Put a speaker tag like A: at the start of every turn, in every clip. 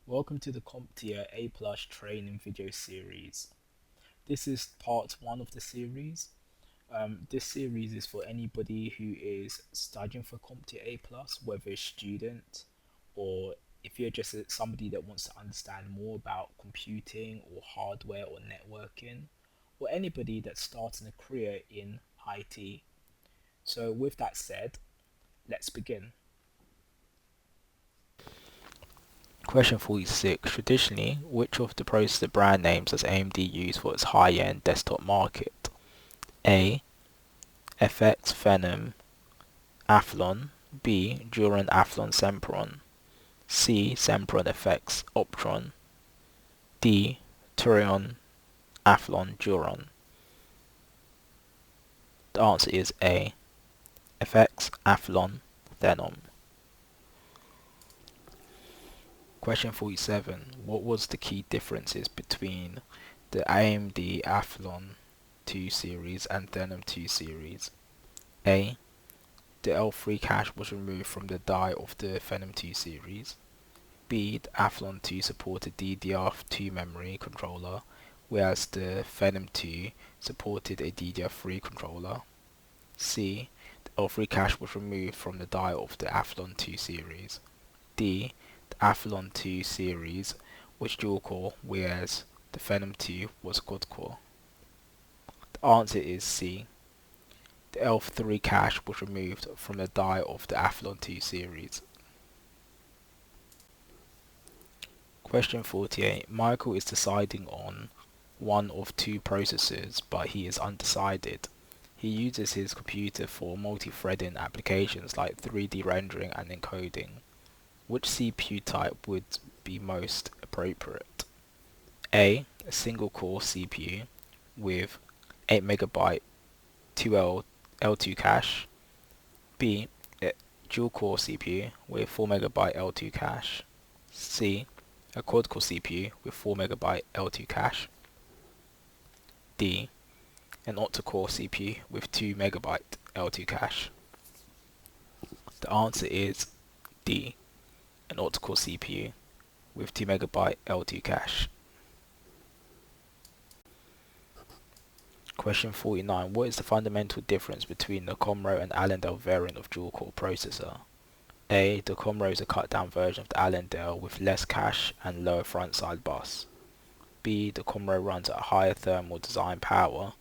A: Welcome to the CompTIA A Plus training video series. This is part one of the series. This series is for anybody who is studying for CompTIA A Plus, whether a student or if you're just somebody that wants to understand more about computing or hardware or networking, or anybody that's starting a career in IT. So, with that said, let's begin. Question 46. Traditionally, which of the processor brand names does AMD use for its high-end desktop market? A. FX Phenom Athlon. B. Duron Athlon Sempron. C. Sempron FX Optron. D. Turion Athlon Duron. The answer is A. FX Athlon Phenom. Question 47. What was the key differences between the AMD Athlon 2 series and Phenom 2 series? A. The L3 cache was removed from the die of the Phenom 2 series. B. The Athlon 2 supported DDR2 memory controller, whereas the Phenom 2 supported a DDR3 controller. C. The L3 cache was removed from the die of the Athlon 2 series. D. The Athlon 2 series was dual core, whereas the Phenom 2 was quad core. The answer is C. The L3 cache was removed from the die of the Athlon 2 series. Question 48. Michael is deciding on one of two processors, but he is undecided. He uses his computer for multi-threading applications like 3D rendering and encoding. Which CPU type would be most appropriate? A. A single core CPU with 8 MB 2L2 cache. B. A dual core CPU with 4 MB L2 cache. C. A quad core CPU with 4 MB L2 cache. D. An octa-core CPU with 2 MB L2 cache. The answer is D. An octa-core CPU with 2 MB L2 cache. Question 49. What is the fundamental difference between the Comro and Allendale variant of dual-core processor? A. The Comro is a cut-down version of the Allendale with less cache and lower front-side bus. B. The Comro runs at a higher thermal design power.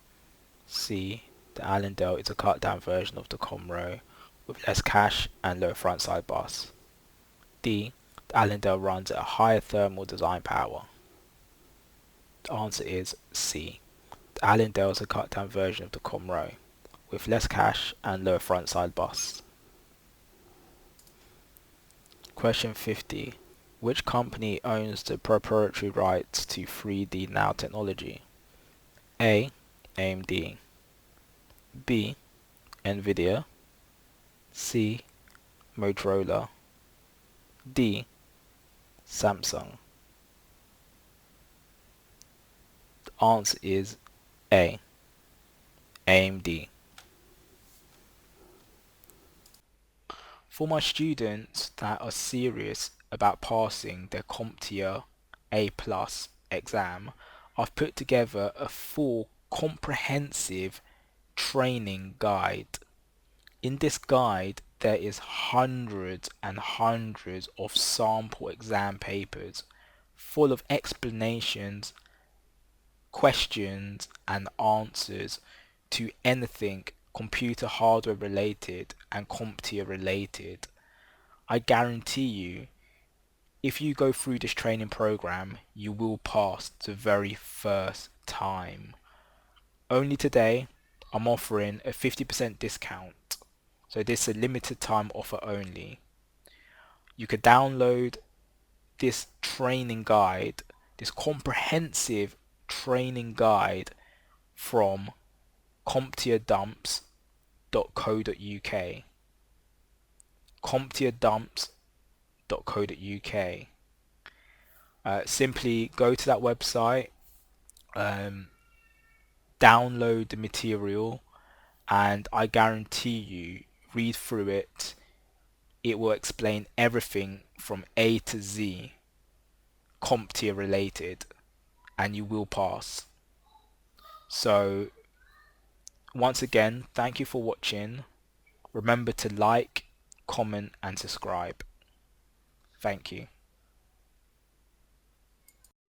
A: C. The Allendale is a cut-down version of the Comro with less cache and lower front-side bus. D. The Allendale runs at a higher thermal design power. The answer is C. The Allendale is a cut-down version of the Comro with less cache and lower front-side bus. Question 50. Which company owns the proprietary rights to 3D Nanotechnology? A. AMD. B. Nvidia. C. Motorola. D. Samsung. The answer is A. AMD. For my students that are serious about passing their CompTIA A Plus exam, I've put together a full comprehensive training guide. In this guide, there is hundreds and hundreds of sample exam papers full of explanations, questions, and answers to anything computer hardware related and CompTIA related. I guarantee you, if you go through this training program, you will pass the very first time. Only today, I'm offering a 50% discount. So this is a limited time offer only. You could download this training guide, this comprehensive training guide from CompTIAdumps.co.uk. CompTIAdumps.co.uk. Simply go to that website, download the material, and I guarantee you, read through it. It will explain everything from A to Z. CompTIA related, and you will pass. So once again, thank you for watching. Remember to like, comment and subscribe. Thank you.